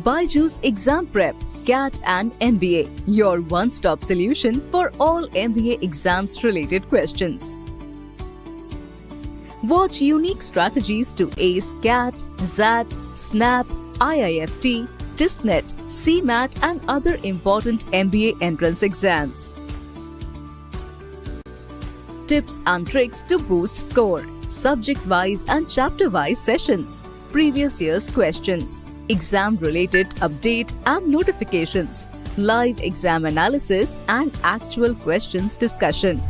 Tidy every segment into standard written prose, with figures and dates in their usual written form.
BYJU'S Exam Prep, CAT and MBA, your one-stop solution for all MBA exams related questions. Watch unique strategies to ace CAT, XAT, SNAP, IIFT, TISNET, CMAT and other important MBA entrance exams. Tips and tricks to boost score, subject-wise and chapter-wise sessions, previous year's questions, exam-related update and notifications, live exam analysis and actual questions discussion.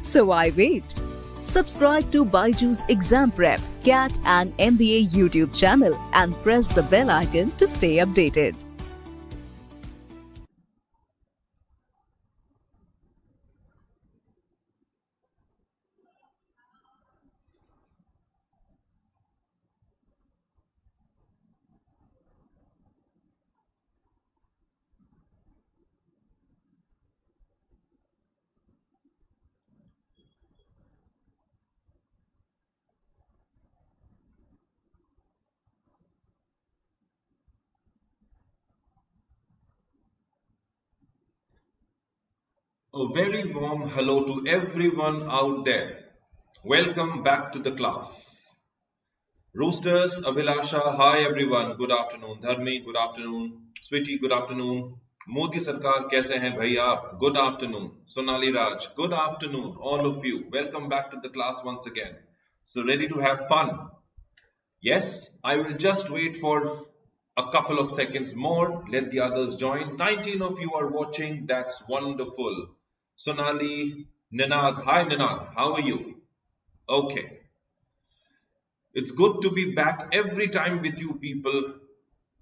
So why wait? Subscribe to BYJU'S Exam Prep, CAT and MBA YouTube channel and press the bell icon to stay updated. A very warm hello to everyone out there. Welcome back to the class. Roosters, Abhilasha, hi everyone. Good afternoon. Dharmi, good afternoon. Sweetie, good afternoon. Modi Sarkar, kaise hain bhai aap? Good afternoon. Sonali Raj, good afternoon. All of you. Welcome back to the class once again. So ready to have fun? Yes, I will just wait for a couple of seconds more. Let the others join. 19 of you are watching. That's wonderful. Sonali, Ninad. Hi Ninad, how are you? Okay. It's good to be back every time with you people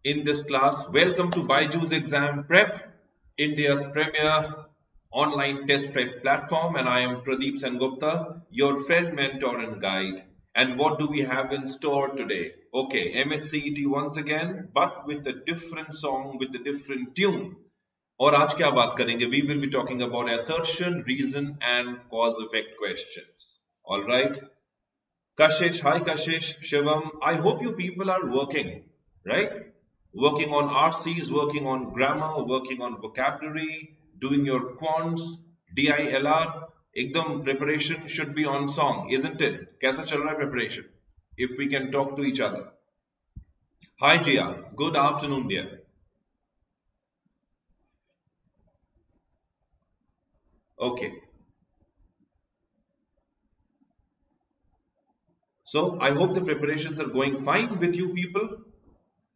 in this class. Welcome to BYJU'S Exam Prep, India's premier online test prep platform. And I am Pradeep Sengupta, your friend, mentor and guide. And what do we have in store today? Okay, MHCET once again, but with a different song, with a different tune. और आज क्या बात करेंगे? We will be talking about assertion, reason and cause effect questions. All right. Kashish, hi Kashish, Shivam. I hope you people are working, right? Working on RCs, working on grammar, working on vocabulary, doing your quants, DILR. एकदम preparation should be on song, isn't it? कैसा चल रहा है preparation? If we can talk to each other. Hi Jia, good afternoon dear. Okay. So I hope the preparations are going fine with you people.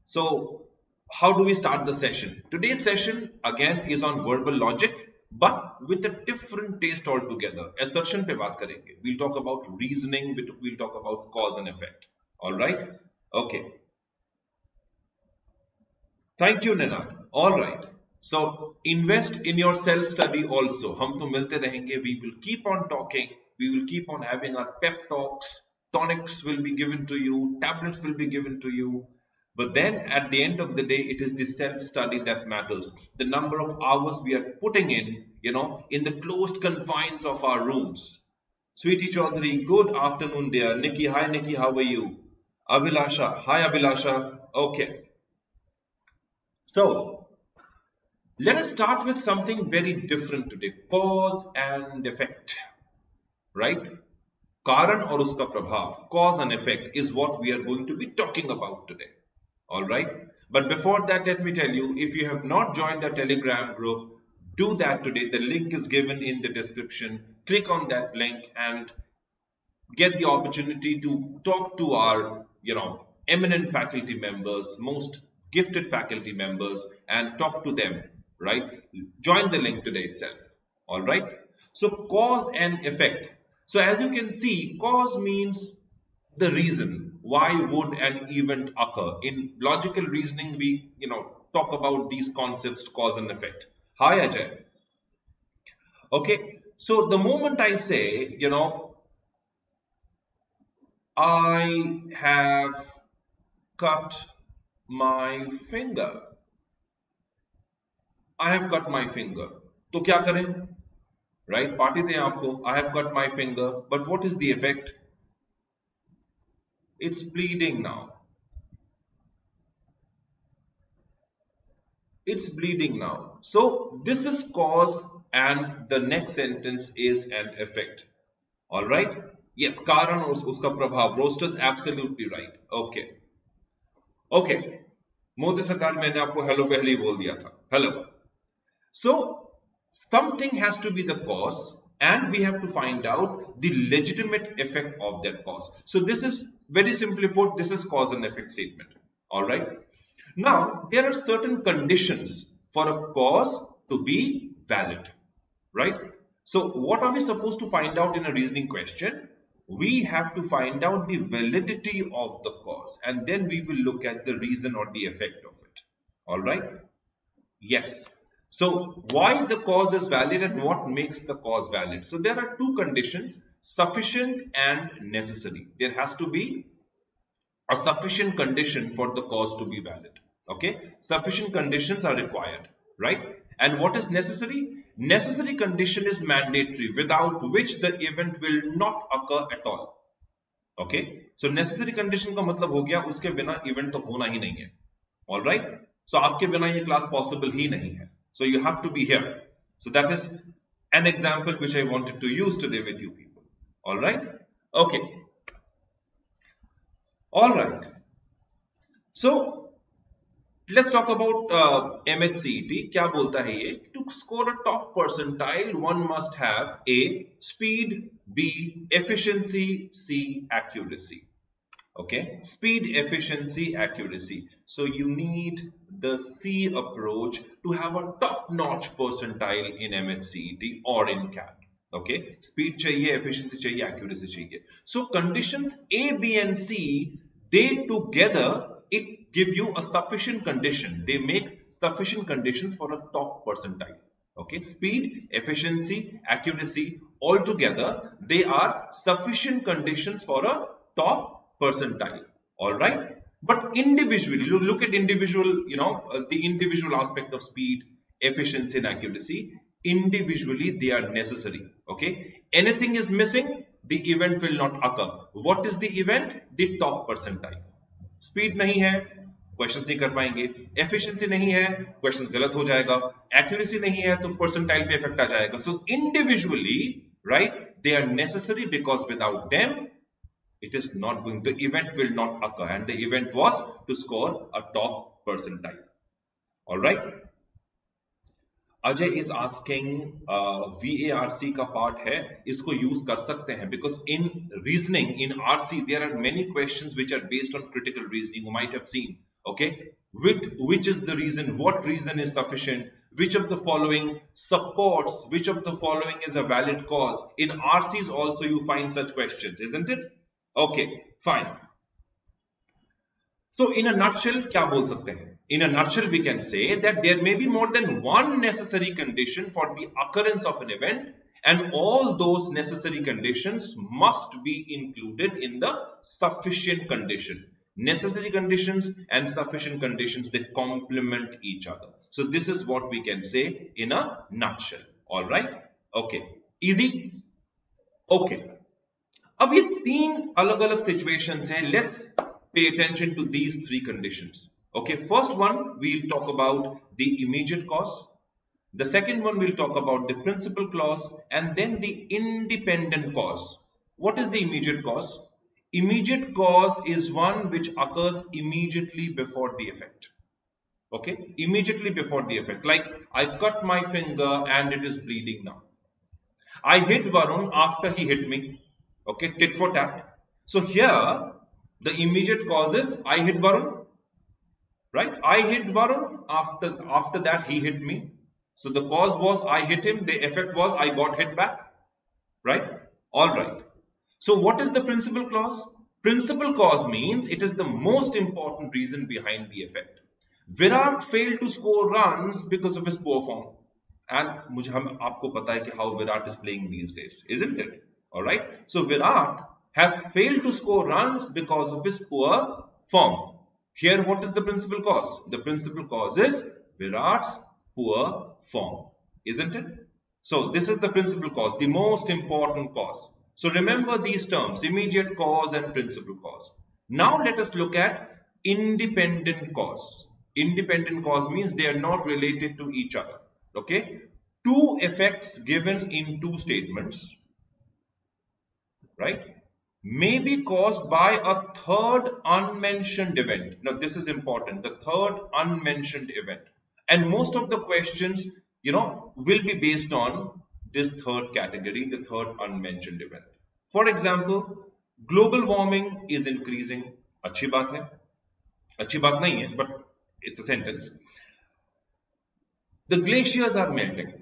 So how do we start the session? Today's session again is on verbal logic, but with a different taste altogether. Assertion pe baat karenge. We'll talk about reasoning, we'll talk about cause and effect. All right? Okay. Thank you, Ninad. All right. So invest in your self-study also. हम तो मिलते रहेंगे. We will keep on talking. We will keep on having our pep talks. Tonics will be given to you. Tablets will be given to you. But then at the end of the day, it is the self-study that matters. The number of hours we are putting in the closed confines of our rooms. Sweetie Chaudhary, good afternoon, dear. Nikki, hi Nikki, how are you? Abhilasha, hi Abhilasha. Okay. So, let us start with something very different today. Cause and effect. Right? Karan और उसका प्रभाव, cause and effect is what we are going to be talking about today. Alright? But before that, let me tell you, if you have not joined our Telegram group, do that today. The link is given in the description. Click on that link and get the opportunity to talk to our, eminent faculty members, most gifted faculty members and talk to them, right? Join the link today itself. All right. So cause and effect. So as you can see, cause means the reason. Why would an event occur? In logical reasoning, we, talk about these concepts, cause and effect. Hi, Ajay. Okay. So the moment I say, I have cut my finger. I have cut my finger. तो क्या करें? Right? Party दें आपको. I have cut my finger. But what is the effect? It's bleeding now. It's bleeding now. So this is cause and the next sentence is an effect. Alright? Yes, कारण और उसका प्रभाव. Roaster's absolutely right. Okay. Okay. Modi सरकार मैंने आपको hello पहले ही बोल दिया था. Hello. So something has to be the cause and we have to find out the legitimate effect of that cause. So this is very simply put, this is cause and effect statement. Alright. Now there are certain conditions for a cause to be valid. Right? So what are we supposed to find out in a reasoning question? We have to find out the validity of the cause and then we will look at the reason or the effect of it. Alright? Yes. So why the cause is valid and what makes the cause valid? So there are two conditions, sufficient and necessary. There has to be a sufficient condition for the cause to be valid. Okay? Sufficient conditions are required. Right? And what is necessary? Necessary condition is mandatory, without which the event will not occur at all. Okay? So necessary condition का मतलब हो गया उसके बिना event तो होना ही नहीं है. All right? So आपके बिना ये class possible ही नहीं है. So you have to be here. So that is an example which I wanted to use today with you people. All right? Okay. All right. So let's talk about MAHCET. क्या बोलता है ये? To score a top percentile, one must have A. Speed, B. Efficiency, C. Accuracy. Okay, speed, efficiency, accuracy. So you need the C approach to have a top-notch percentile in MAHCET or in CAT. Okay, speed चाहिए, efficiency चाहिए, accuracy चाहिए. So conditions A, B, and C, they together it give you a sufficient condition. They make sufficient conditions for a top percentile. Okay, speed, efficiency, accuracy, all together they are sufficient conditions for a top percentile. All right, but individually, look at individual, the individual aspect of speed, efficiency, and accuracy. Individually, they are necessary. Okay, anything is missing, the event will not occur. What is the event? The top percentile. Speed नहीं है, questions नहीं कर पाएंगे. Efficiency नहीं है, questions गलत हो जाएगा. एक्यूरेसी नहीं है तो परसेंटाइल पे इफेक्ट आ जाएगा. So individually, right, they are necessary because without them it is not going, the event will not occur, and the event was to score a top percentile. All right. Ajay is asking VARC का part है, इसको use कर सकते हैं because in reasoning in RC there are many questions which are based on critical reasoning. You might have seen. Okay, which is the reason, what reason is sufficient, which of the following supports, which of the following is a valid cause. In RCs also you find such questions, isn't it? Okay, fine. So in a nutshell क्या बोल सकते हैं? In a nutshell we can say that there may be more than one necessary condition for the occurrence of an event, and all those necessary conditions must be included in the sufficient condition. Necessary conditions and sufficient conditions, they complement each other. So this is what we can say in a nutshell. All right? Okay. Easy? Okay. अब ये तीन अलग-अलग situations हैं. Let's pay attention to these three conditions. Okay, first one we'll talk about the immediate cause. The second one we'll talk about the principal cause, and then the independent cause. What is the immediate cause? Immediate cause is one which occurs immediately before the effect. Okay, immediately before the effect. Like I cut my finger and it is bleeding now. I hit Varun after he hit me. Okay, tit for tat. So here the immediate cause is I hit Varun. Right? I hit Varun, after that he hit me. So the cause was I hit him, the effect was I got hit back. Right? Alright. So what is the principal cause? Principal cause means it is the most important reason behind the effect. Virat failed to score runs because of his poor form. And हम आपको पता है कि how Virat is playing these days, isn't it? Alright? So Virat has failed to score runs because of his poor form. Here, what is the principal cause? The principal cause is Virat's poor form, isn't it? So this is the principal cause, the most important cause. So remember these terms, immediate cause and principal cause. Now let us look at independent cause. Independent cause means they are not related to each other. Okay, two effects given in two statements, right, may be caused by a third unmentioned event. Now this is important, the third unmentioned event, and most of the questions, will be based on this third category, the third unmentioned event. For example, global warming is increasing. अच्छी बात है, अच्छी बात नहीं है, but it's a sentence. The glaciers are melting.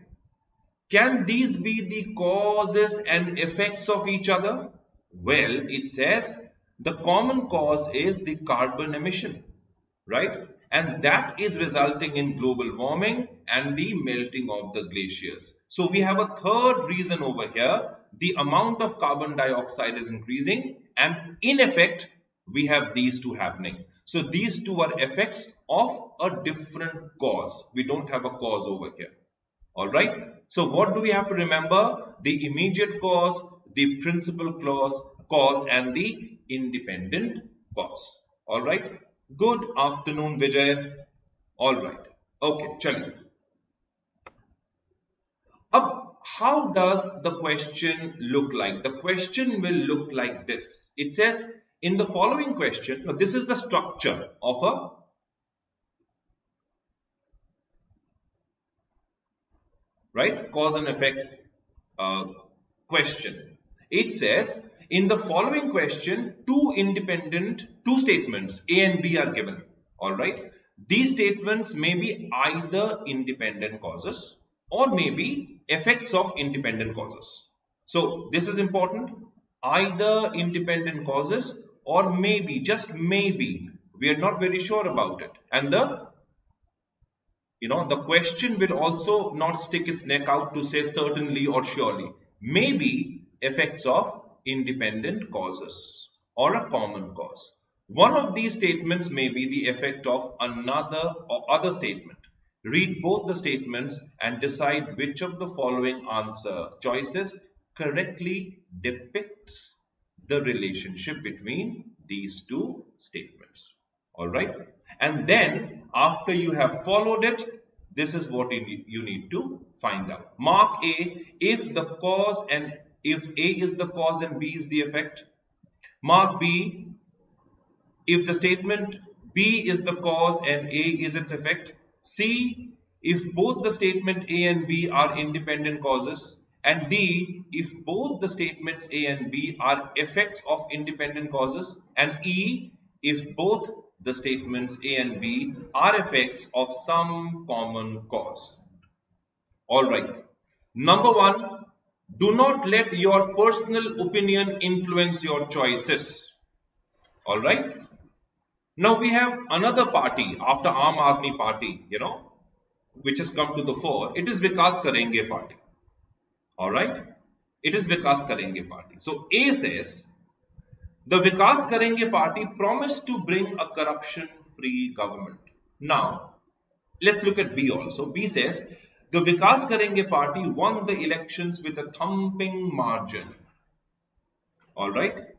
Can these be the causes and effects of each other? Well, it says the common cause is the carbon emission, right? And that is resulting in global warming and the melting of the glaciers. So we have a third reason over here. The amount of carbon dioxide is increasing, and in effect, we have these two happening. So these two are effects of a different cause. We don't have a cause over here. All right. So what do we have to remember? The immediate cause, the principal cause, and the independent cause. All right. Good afternoon, Vijay. All right. Okay, chaliye. How does the question look like? The question will look like this. It says in the following question, now this is the structure of a cause and effect question. It says in the following question, two statements A and B are given. All right. These statements may be either independent causes or maybe effects of independent causes. So this is important. Either independent causes or maybe, just maybe, we are not very sure about it. And the question will also not stick its neck out to say certainly or surely. Maybe effects of independent causes or a common cause. One of these statements may be the effect of another or other statement. Read both the statements and decide which of the following answer choices correctly depicts the relationship between these two statements. All right. And then after you have followed it, this is what you need to find out. Mark A if the cause and if A is the cause and B is the effect. Mark B if the statement B is the cause and A is its effect. C if both the statement A and B are independent causes. And D if both the statements A and B are effects of independent causes. And E if both the statements A and B are effects of some common cause. All right. Number one, do not let your personal opinion influence your choices. All right. Now we have another party after Aam Aadmi Party, which has come to the fore. It is Vikas Karenge Party. All right. It is Vikas Karenge Party. So A says, the Vikas Karenge Party promised to bring a corruption-free government. Now, let's look at B also. B says, the Vikas Karenge Party won the elections with a thumping margin. All right.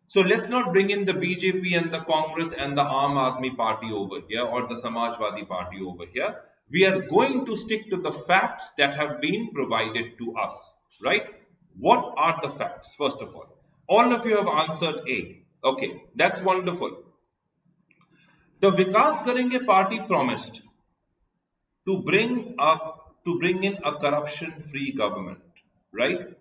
So let's not bring in the BJP and the Congress and the Aam Aadmi Party over here or the Samajwadi Party over here. We are going to stick to the facts that have been provided to us, right? What are the facts? First of all of you have answered A. Okay, that's wonderful. The Vikas Karenge Party promised to bring in a corruption-free government, right?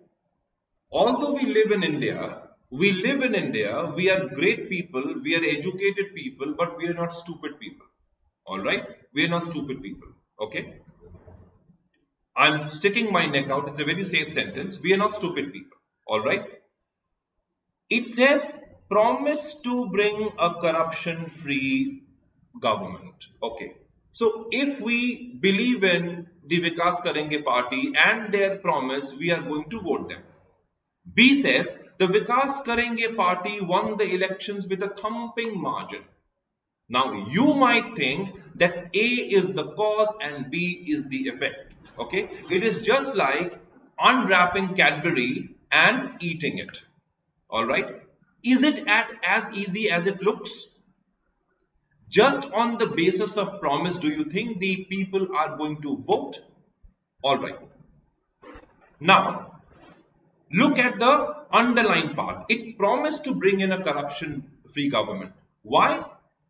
Although we live in India, we are great people, we are educated people, but we are not stupid people. All right? We are not stupid people. Okay? I'm sticking my neck out. It's a very safe sentence. We are not stupid people. All right? It says, promise to bring a corruption-free government. Okay. So if we believe in the Vikas Karenge Party and their promise, we are going to vote them. B says, the Vikas Karenge Party won the elections with a thumping margin. Now, you might think that A is the cause and B is the effect. Okay? It is just like unwrapping Cadbury and eating it. Alright? Is it as easy as it looks? Just on the basis of promise, do you think the people are going to vote? All right. Now, look at the underlying part. It promised to bring in a corruption-free government. Why?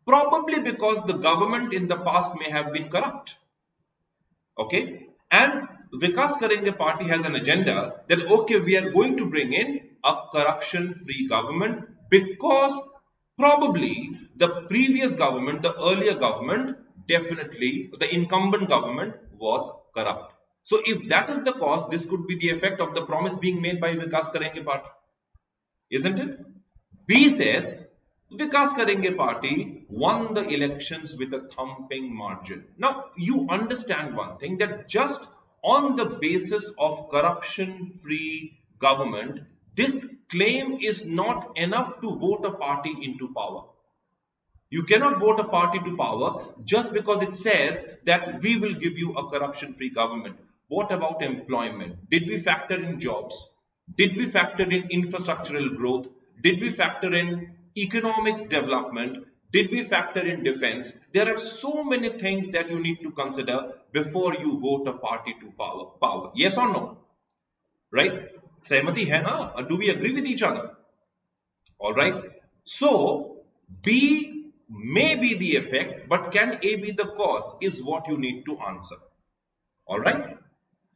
Probably because the government in the past may have been corrupt. Okay? And Vikas Karenge party has an agenda that, okay, we are going to bring in a corruption-free government because probably the previous government, the earlier government, definitely the incumbent government was corrupt. So if that is the cause, this could be the effect of the promise being made by Vikas Karenge party. Isn't it? B says, Vikas Karenge party won the elections with a thumping margin. Now, you understand one thing, that just on the basis of corruption-free government, this claim is not enough to vote a party into power. You cannot vote a party to power just because it says that we will give you a corruption-free government. What about employment? Did we factor in jobs? Did we factor in infrastructural growth? Did we factor in economic development? Did we factor in defense? There are so many things that you need to consider before you vote a party to power. Yes or no? Right? Sehmati hai na? Do we agree with each other? All right. So, B may be the effect, but can A be the cause is what you need to answer. All right.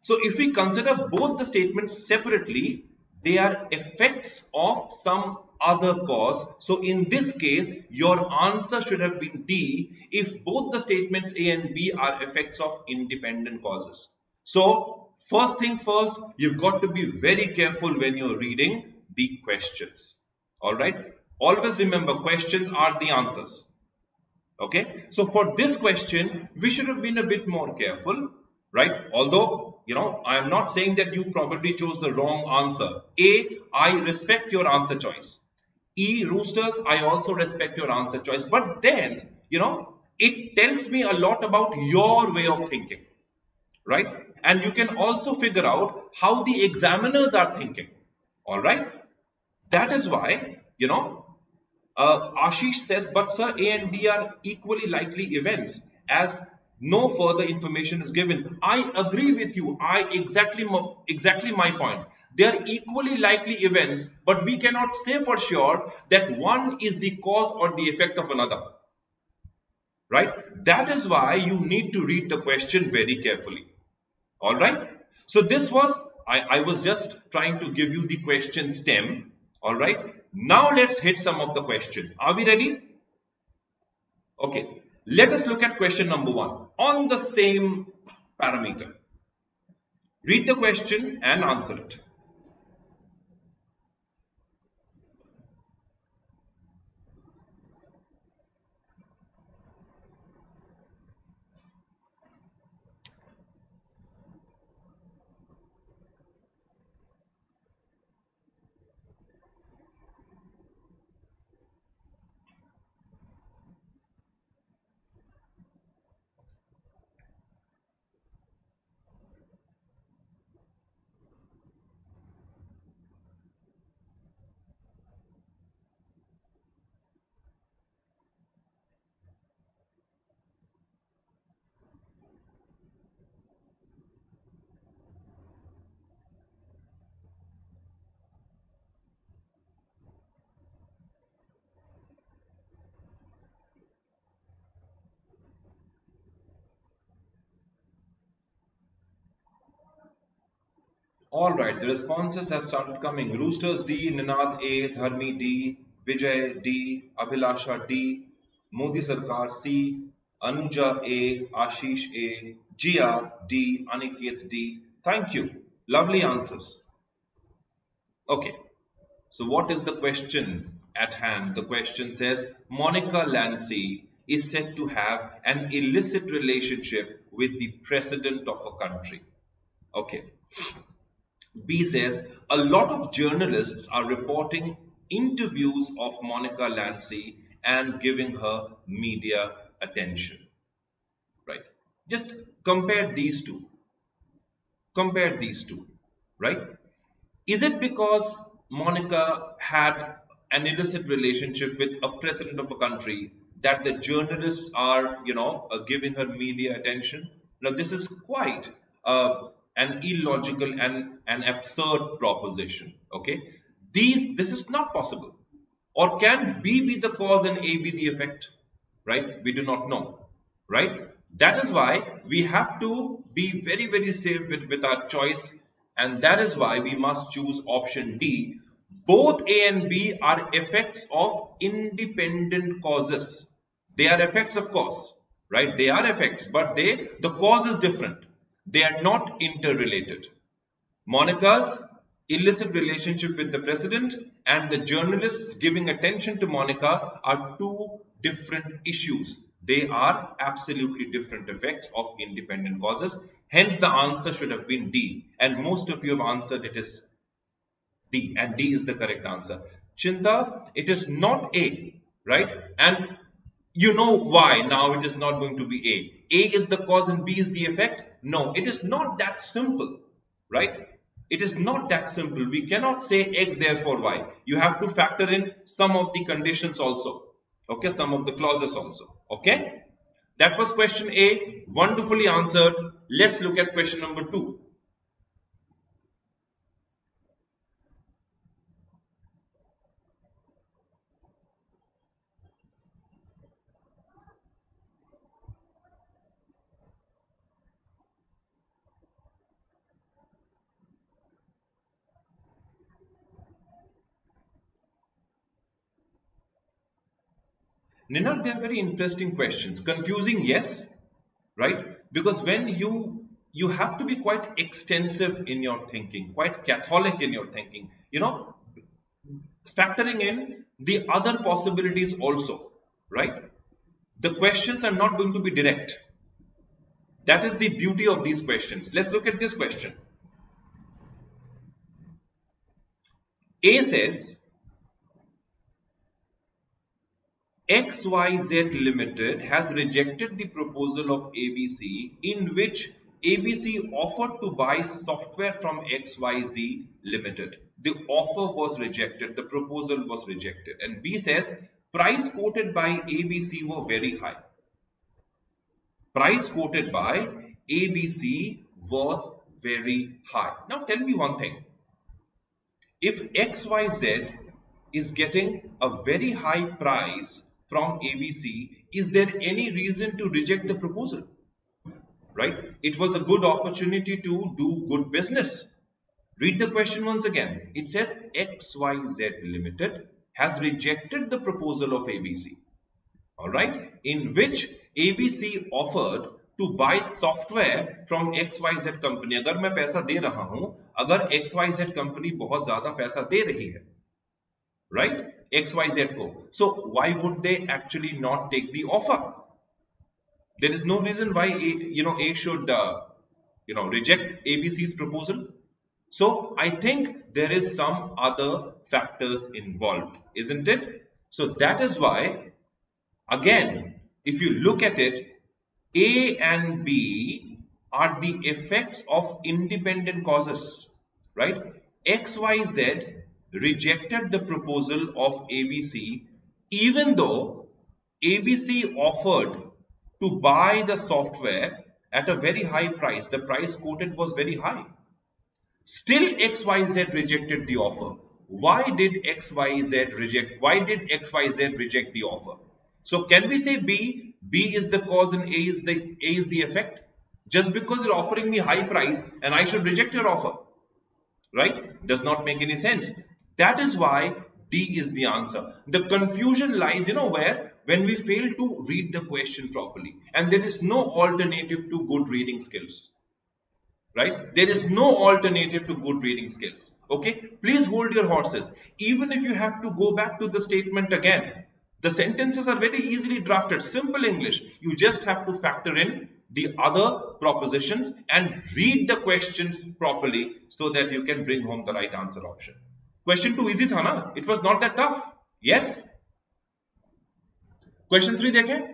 So, if we consider both the statements separately, they are effects of some other cause. So, in this case, your answer should have been D if both the statements A and B are effects of independent causes. So, first thing first, you've got to be very careful when you're reading the questions. All right. Always remember, questions are the answers. Okay. So, for this question, we should have been a bit more careful, right? Although, I am not saying that you probably chose the wrong answer. A, I respect your answer choice. E, Roosters, I also respect your answer choice. But then, it tells me a lot about your way of thinking, right? And you can also figure out how the examiners are thinking, all right? That is why, Ashish says, but sir, A and B are equally likely events as no further information is given. I agree with you. Exactly my point. They are equally likely events, but we cannot say for sure that one is the cause or the effect of another. Right? That is why you need to read the question very carefully. All right? So this was, I was just trying to give you the question stem. All right? Now let's hit some of the question. Are we ready? Okay. Let us look at question number 1 on the same parameter. Read the question and answer it. All right, the responses have started coming. Roosters D, Ninad A, Dharmi D, Vijay D, Abhilasha D, Modi Sarkar C, Anuja A, Ashish A, Jia D, Aniket D. Thank you. Lovely answers. Okay, so what is the question at hand? The question says, Monica Lansey is said to have an illicit relationship with the president of a country. Okay. B says, a lot of journalists are reporting interviews of Monica Lansey and giving her media attention. Right? Just compare these two. Compare these two. Right? Is it because Monica had an illicit relationship with a president of a country that the journalists are, giving her media attention. Now, this is quite an illogical and an absurd proposition. Okay, this is not possible. Or can B be the cause and A be the effect? Right? We do not know. Right? That is why we have to be very, very safe with our choice. And that is why we must choose option D. Both A and B are effects of independent causes. They are effects, of course. Right? They are effects, but the cause is different. They are not interrelated. Monica's illicit relationship with the president and the journalists giving attention to Monica are two different issues. They are absolutely different effects of independent causes. Hence, the answer should have been D. And most of you have answered it is D. And D is the correct answer. Chinta, it is not A, right? And you know why now it is not going to be A. A is the cause and B is the effect. No, it is not that simple, right? It is not that simple. We cannot say X therefore Y. You have to factor in some of the conditions also. Okay, some of the clauses also. Okay, that was question A. Wonderfully answered. Let's look at question number 2. Ninad, they are very interesting questions. Confusing, yes, right? Because when you have to be quite extensive in your thinking, quite Catholic in your thinking, factoring in the other possibilities also, right? The questions are not going to be direct. That is the beauty of these questions. Let's look at this question. A says, XYZ Limited has rejected the proposal of ABC in which ABC offered to buy software from XYZ Limited. The offer was rejected, the proposal was rejected. And B says, price quoted by ABC were very high. Price quoted by ABC was very high. Now tell me one thing. If XYZ is getting a very high price from ABC, is there any reason to reject the proposal? Right? It was a good opportunity to do good business. Read the question once again. It says XYZ Limited has rejected the proposal of ABC. Alright? In which ABC offered to buy software from XYZ company. अगर मैं पैसा दे रहा हूं, अगर XYZ company बहुत ज्यादा पैसा दे रही है, right? XYZ को. So why would they actually not take the offer? There is no reason why A should reject ABC's proposal. So I think there is some other factors involved, isn't it? So that is why, again, if you look at it, A and B are the effects of independent causes, right? XYZ rejected the proposal of ABC even though ABC offered to buy the software at a very high price. The price quoted was very high. Still XYZ rejected the offer. Why did XYZ reject? Why did XYZ reject the offer? So can we say B? B is the cause and A is the effect? Just because you're offering me high price and I should reject your offer, right? Does not make any sense. That is why D is the answer. The confusion lies, where? When we fail to read the question properly, and there is no alternative to good reading skills. Right? There is no alternative to good reading skills. Okay? Please hold your horses. Even if you have to go back to the statement again, the sentences are very easily drafted. Simple English. You just have to factor in the other propositions and read the questions properly so that you can bring home the right answer option. Question 2 easy tha na? It was not that tough. Yes? Question 3 dekhe?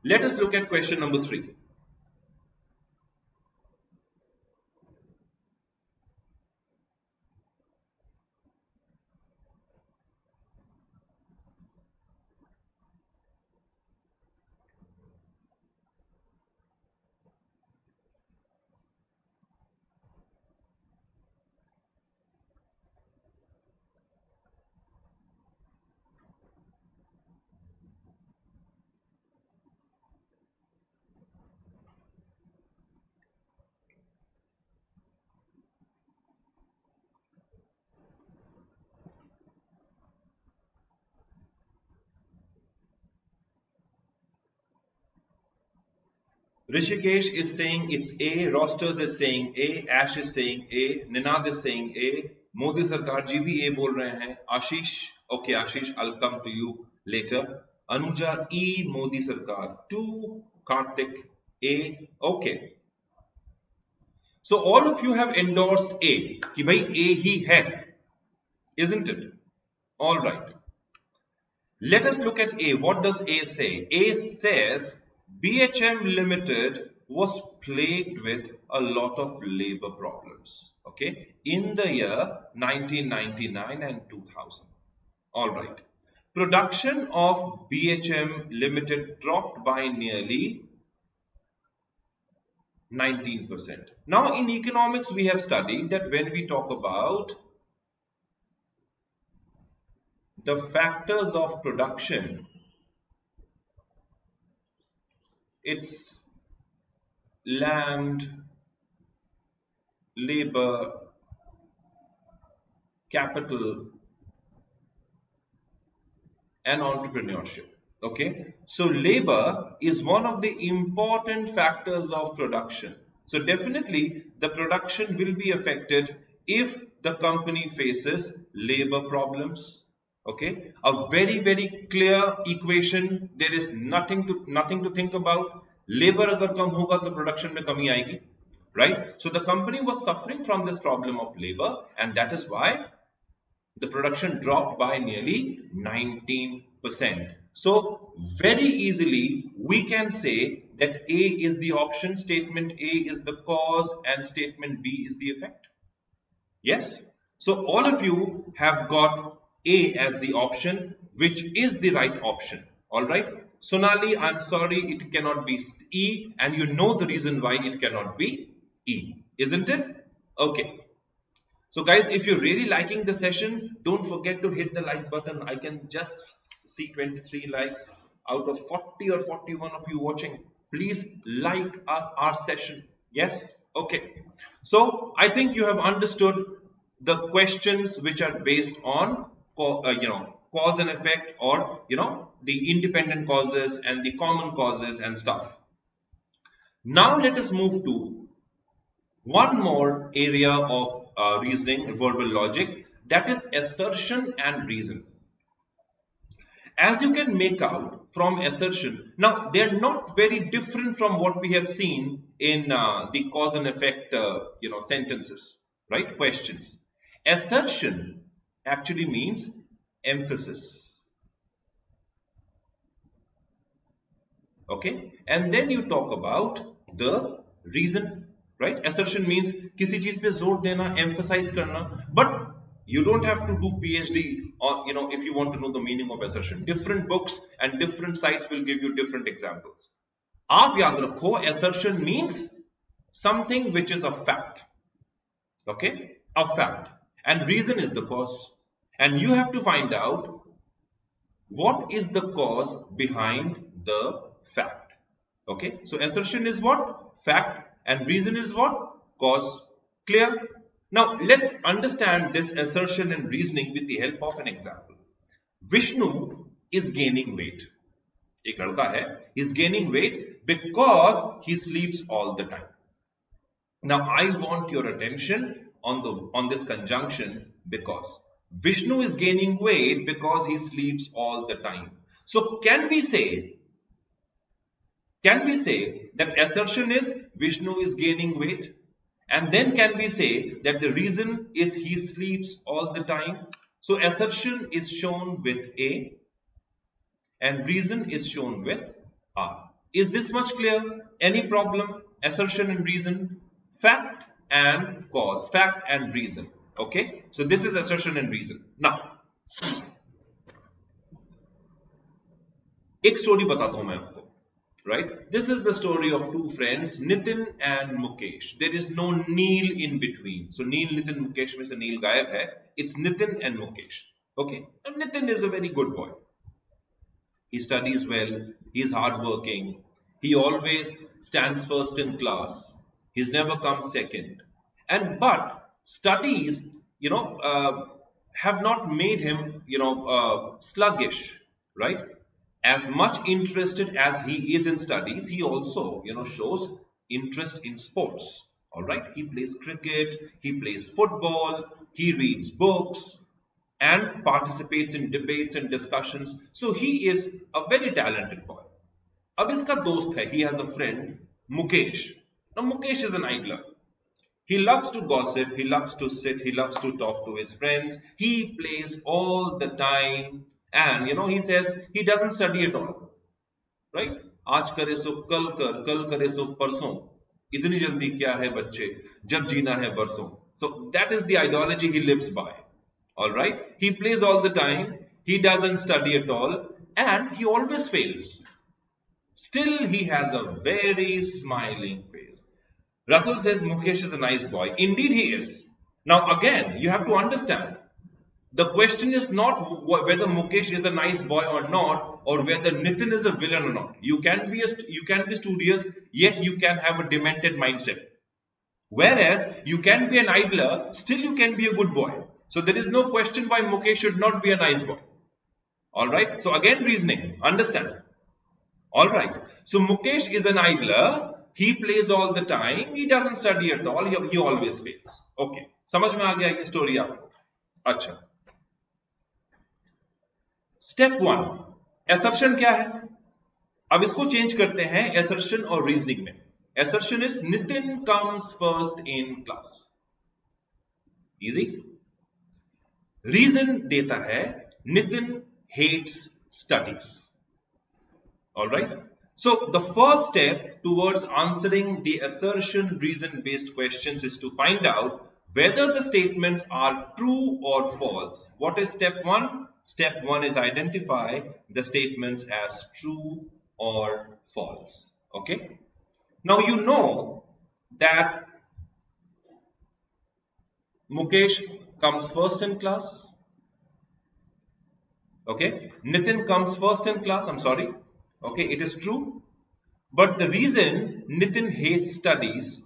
Let us look at question number 3. Rishikesh is saying it's A, Rosters is saying A, Ash is saying A, Ninad is saying A, Modi Sarkar ji bhi A bol rahe hain. Ashish, okay Ashish, I'll come to you later. Anuja E, Modi Sarkar. 2, Kartik A, okay. So all of you have endorsed A, कि भाई A ही है, isn't it? All right. Let us look at A. What does A say? A says BHM Limited was plagued with a lot of labor problems, okay, in the year 1999 and 2000. All right. Production of BHM Limited dropped by nearly 19%. Now, in economics, we have studied that when we talk about the factors of production, it's land, labor, capital, and entrepreneurship. Okay, so labor is one of the important factors of production. So definitely the production will be affected if the company faces labor problems. Okay, a very clear equation. There is nothing to think about. Labor agar kam hoga to production mein kami aayegi, right? So the company was suffering from this problem of labor, and that is why the production dropped by nearly 19%. So very easily we can say that A is the option, statement A is the cause, and statement B is the effect. Yes? So all of you have got A as the option, which is the right option. Alright? Sonali, I'm sorry, it cannot be E, and you know the reason why it cannot be E, isn't it? Okay. So guys, if you're really liking the session, don't forget to hit the like button. I can just see 23 likes out of 40 or 41 of you watching. Please like our session. Yes? Okay. So I think you have understood the questions which are based on cause and effect, or the independent causes and the common causes and stuff. Now let us move to one more area of reasoning, verbal logic, that is assertion and reason. As you can make out from assertion, now they are not very different from what we have seen in the cause and effect sentences, right? Questions. Assertion actually means emphasis. Okay, and then you talk about the reason, right? Assertion means किसी चीज पे जोर देना, emphasize करना, but you don't have to do PhD or if you want to know the meaning of assertion. Different books and different sites will give you different examples. आप याद रखो, assertion means something which is a fact. Okay, a fact, and reason is the cause, and you have to find out what is the cause behind the fact. Okay, so assertion is what? Fact, and reason is what? Cause. Clear? Now let's understand this assertion and reasoning with the help of an example. Vishnu is gaining weight. एक लड़का है, he's gaining weight because he sleeps all the time. Now I want your attention on this conjunction, because Vishnu is gaining weight because he sleeps all the time. So can we say that assertion is Vishnu is gaining weight, and then can we say that the reason is he sleeps all the time? So assertion is shown with A and reason is shown with R. Is this much clear? Any problem? Assertion and reason, fact and cause, fact and reason. Okay, so this is assertion and reason. Now एक story बताता हूं मैं आपको. Right? This is the story of two friends, Nitin and Mukesh. There is no Neil in between. So Neil, Nitin, Mukesh में से Neil गायब है. It's Nitin and Mukesh. Okay? And Nitin is a very good boy. He studies well. He's hardworking. He always stands first in class. He's never come second. But studies, have not made him, sluggish, right? as much interested as he is in studies, he also, shows interest in sports. All right. He plays cricket, he plays football, he reads books and participates in debates and discussions. So he is a very talented boy. अब इसका दोस्त है, he has a friend, Mukesh. Now Mukesh is an idler. He loves to gossip, he loves to sit, he loves to talk to his friends, he plays all the time, and he says he doesn't study at all. Right? आज करे सो कल करे सो परसों. इतनी जल्दी क्या है बच्चे, जब जीना है बरसों. So that is the ideology he lives by. All right? He plays all the time, he doesn't study at all, and he always fails. Still, he has a very smiling face. Rakul says Mukesh is a nice boy. Indeed, he is. Now, again, you have to understand. The question is not whether Mukesh is a nice boy or not, or whether Nitin is a villain or not. You can be studious, yet you can have a demented mindset. Whereas you can be an idler, still you can be a good boy. So there is no question why Mukesh should not be a nice boy. All right. So again, reasoning. Understand. All right. So Mukesh is an idler. He plays all the time. He doesn't study at all. He always fails. Okay. समझ में आ गया ये story आपको? अच्छा. Step 1. Assertion क्या है? अब इसको चेंज करते हैं assertion और reasoning में. Assertion is Nitin comes first in class. Easy. Reason देता है Nitin hates studies. All right. So the first step towards answering the assertion reason based questions is to find out whether the statements are true or false. What is step 1? Step 1 is identify the statements as true or false. Okay. Now you know that Mukesh comes first in class. Okay. Nitin comes first in class. I'm sorry. Okay, it is true. But the reason Nitin hates studies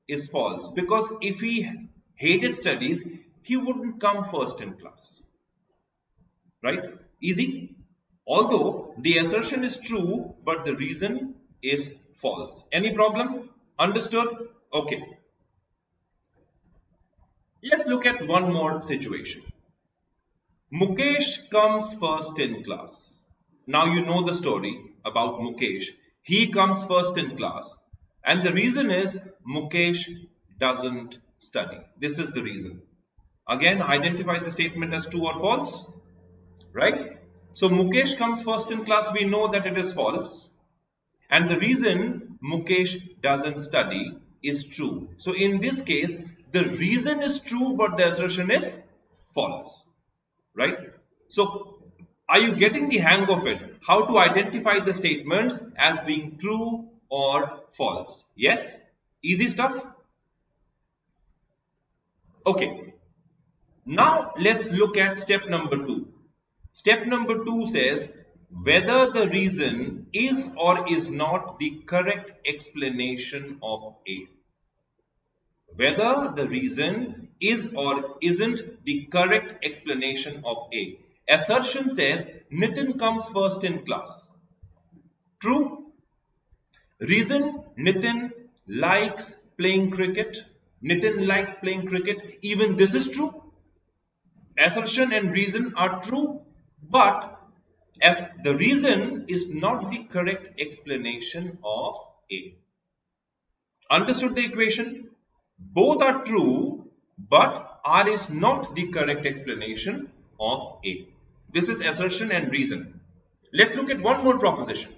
is false. Because if he hated studies, he wouldn't come first in class. Right? Easy. Although the assertion is true, but the reason is false. Any problem? Understood? Okay. Let's look at one more situation. Mukesh comes first in class. Now you know the story about Mukesh. He comes first in class. And the reason is Mukesh doesn't study. This is the reason. Again, identify the statement as true or false. Right? So Mukesh comes first in class. We know that it is false. And the reason Mukesh doesn't study is true. So in this case, the reason is true, but the assertion is false. Right? So are you getting the hang of it? How to identify the statements as being true or false? Yes? Easy stuff? Okay. Now let's look at step number 2. Step number 2 says whether the reason is or is not the correct explanation of A. Whether the reason is or isn't the correct explanation of A. Assertion says Nitin comes first in class. True. Reason, Nitin likes playing cricket. Nitin likes playing cricket. Even this is true. Assertion and reason are true, but as the reason is not the correct explanation of A. Understood the equation? Both are true, but R is not the correct explanation of A. This is assertion and reason. Let's look at one more proposition.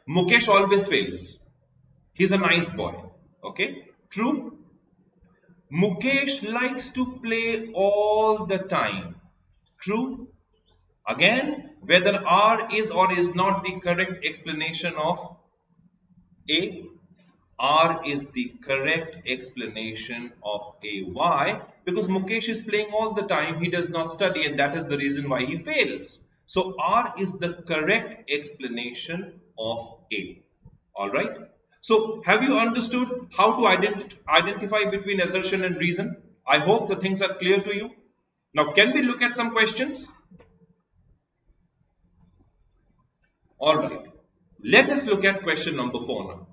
Mukesh always fails. He's a nice boy. Okay? True. Mukesh likes to play all the time. True. Again, whether R is or is not the correct explanation of A. R is the correct explanation of A. Why? Because Mukesh is playing all the time, he does not study, and that is the reason why he fails. So R is the correct explanation of A. Alright? So have you understood how to identify between assertion and reason? I hope the things are clear to you. Now can we look at some questions? Alright, let us look at question number 4 now.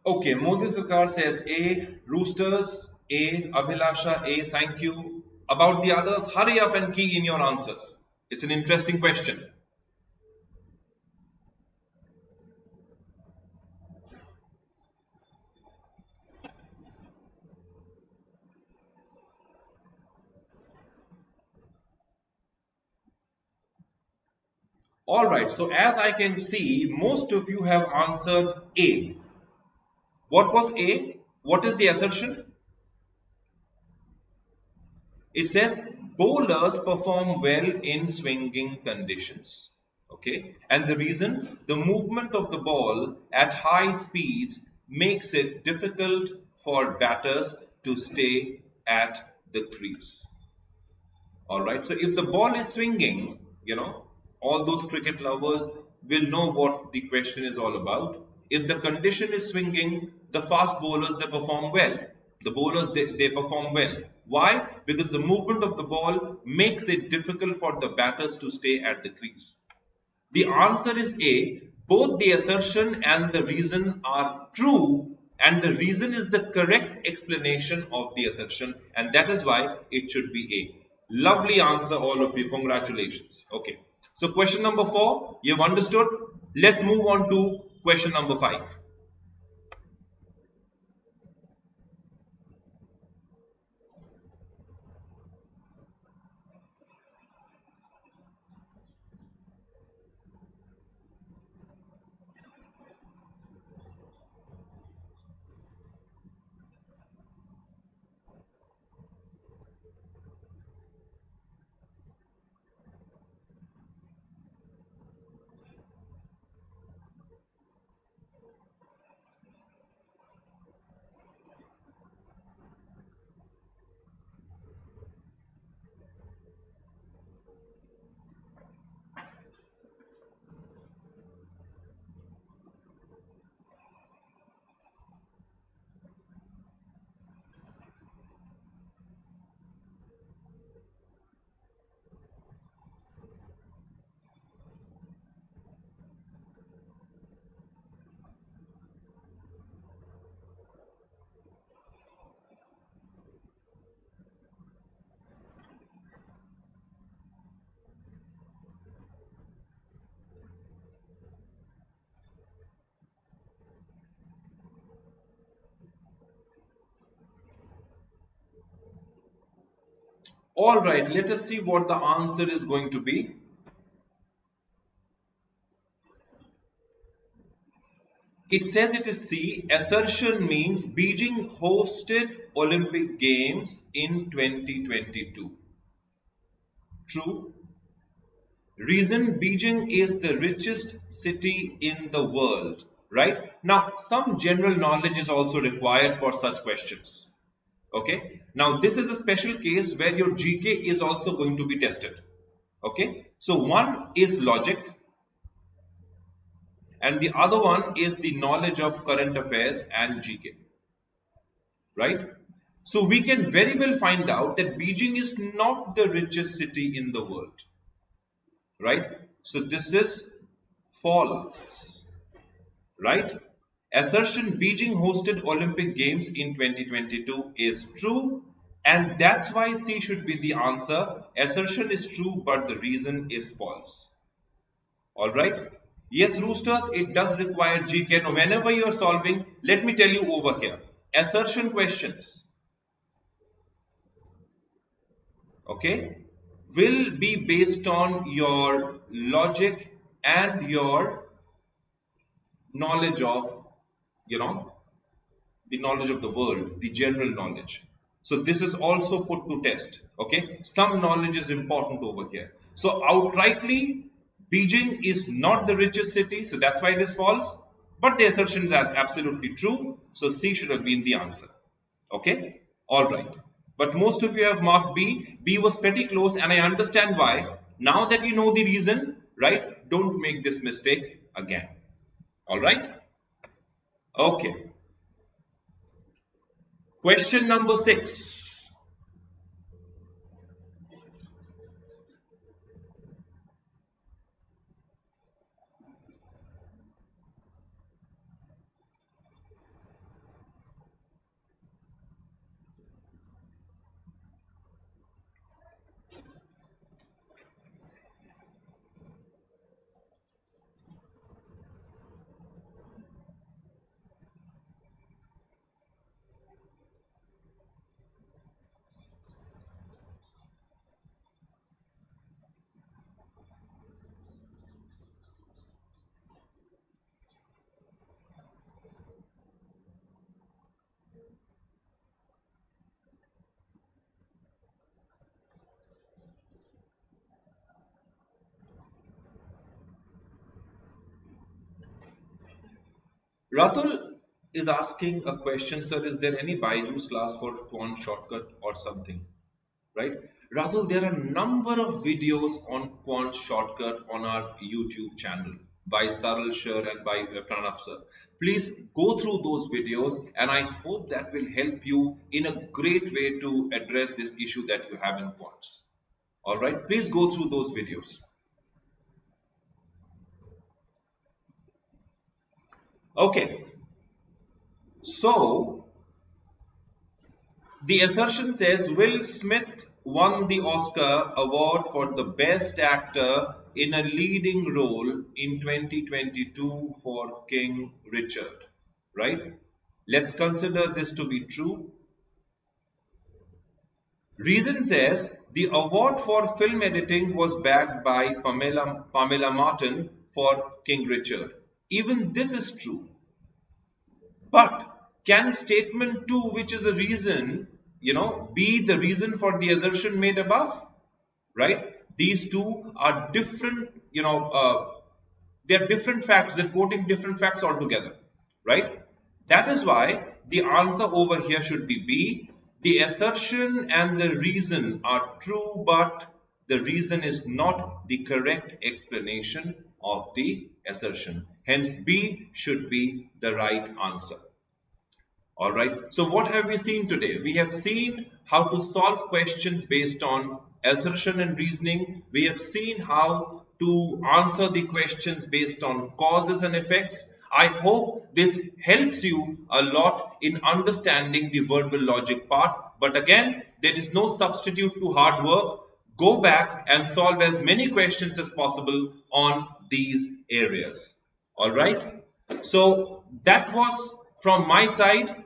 Okay, Modi Sarkar says A, Roosters, A, Abhilasha, A, thank you. About the others, hurry up and key in your answers. It's an interesting question. Alright, so as I can see, most of you have answered A. What was A? What is the assertion? It says bowlers perform well in swinging conditions. Okay, and the reason, the movement of the ball at high speeds makes it difficult for batters to stay at the crease. Alright, so if the ball is swinging, all those cricket lovers will know what the question is all about. If the condition is swinging, the fast bowlers, they perform well. The bowlers, they perform well. Why? Because the movement of the ball makes it difficult for the batters to stay at the crease. The answer is A. Both the assertion and the reason are true, and the reason is the correct explanation of the assertion, and that is why it should be A. Lovely answer, all of you. Congratulations. Okay. So question number 4, you've understood. Let's move on to question number 5. All right, let us see what the answer is going to be. It says it is C. Assertion means Beijing hosted Olympic Games in 2022. True. Reason, Beijing is the richest city in the world. Right? Now, some general knowledge is also required for such questions. Okay? Now, this is a special case where your GK is also going to be tested. Okay? So, one is logic, and the other one is the knowledge of current affairs and GK. Right? So we can very well find out that Beijing is not the richest city in the world. Right? So this is false. Right? Assertion Beijing hosted Olympic Games in 2022 is true, and that's why C should be the answer. Assertion is true, but the reason is false. Alright? Yes, Roosters, it does require GK. Now, whenever you are solving, let me tell you over here. Assertion questions, okay, will be based on your logic and your knowledge of, the knowledge of the world, the general knowledge. So this is also put to test. Okay, some knowledge is important over here. So outrightly, Beijing is not the richest city, so that's why it is false. But the assertions are absolutely true, so C should have been the answer. Okay, all right. But most of you have marked B. B was pretty close, and I understand why. Now that you know the reason, right? Don't make this mistake again. All right. Okay. Question number 6. Ratul is asking a question, sir. Is there any BYJU'S class for quant shortcut or something? Right? Ratul, there are a number of videos on quant shortcut on our YouTube channel by Saral Sir and by Pranab sir. Please go through those videos, and I hope that will help you in a great way to address this issue that you have in quants. All right, please go through those videos. Okay, so the assertion says Will Smith won the Oscar award for the best actor in a leading role in 2022 for King Richard, right? Let's consider this to be true. Reason says the award for film editing was backed by Pamela Martin for King Richard. Even this is true. But can statement 2, which is a reason, be the reason for the assertion made above? Right? These two are different, they are different facts. They're quoting different facts altogether. Right? That is why the answer over here should be B. The assertion and the reason are true, but the reason is not the correct explanation of the assertion. Hence, B should be the right answer. All right. So what have we seen today? We have seen how to solve questions based on assertion and reasoning. We have seen how to answer the questions based on causes and effects. I hope this helps you a lot in understanding the verbal logic part. But again, there is no substitute to hard work. Go back and solve as many questions as possible on these areas. All right. So that was from my side.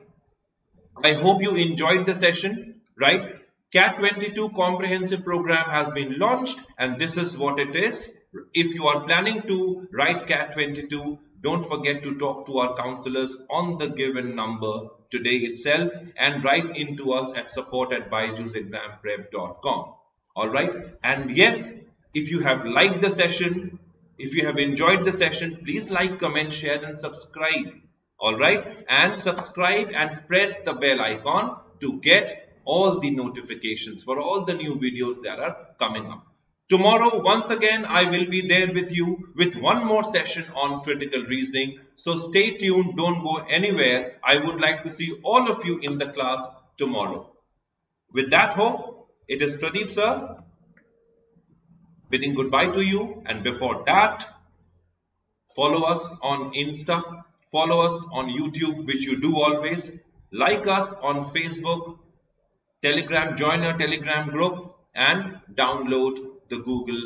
I hope you enjoyed the session, right? CAT 22 comprehensive program has been launched, and this is what it is. If you are planning to write CAT 22, don't forget to talk to our counselors on the given number today itself and write into us at support@byju'sexamprep.com. All right. And yes, if you have liked the session, if you have enjoyed the session, please like, comment, share, and subscribe. All right. And subscribe and press the bell icon to get all the notifications for all the new videos that are coming up. Tomorrow, once again, I will be there with you with one more session on critical reasoning. So stay tuned. Don't go anywhere. I would like to see all of you in the class tomorrow. With that hope, it is Pradeep sir bidding goodbye to you. And before that, follow us on Insta, follow us on YouTube, which you do always. Like us on Facebook, Telegram, join our Telegram group, and download the Google,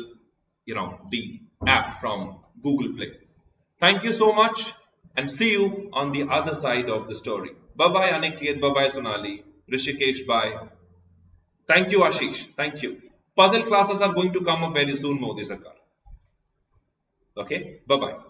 the app from Google Play. Thank you so much, and see you on the other side of the story. Bye-bye Aniket, bye-bye Sonali, Rishikesh, bye. Thank you Ashish, thank you. Puzzle classes are going to come up very soon, Modi Sarkar. Okay, bye bye.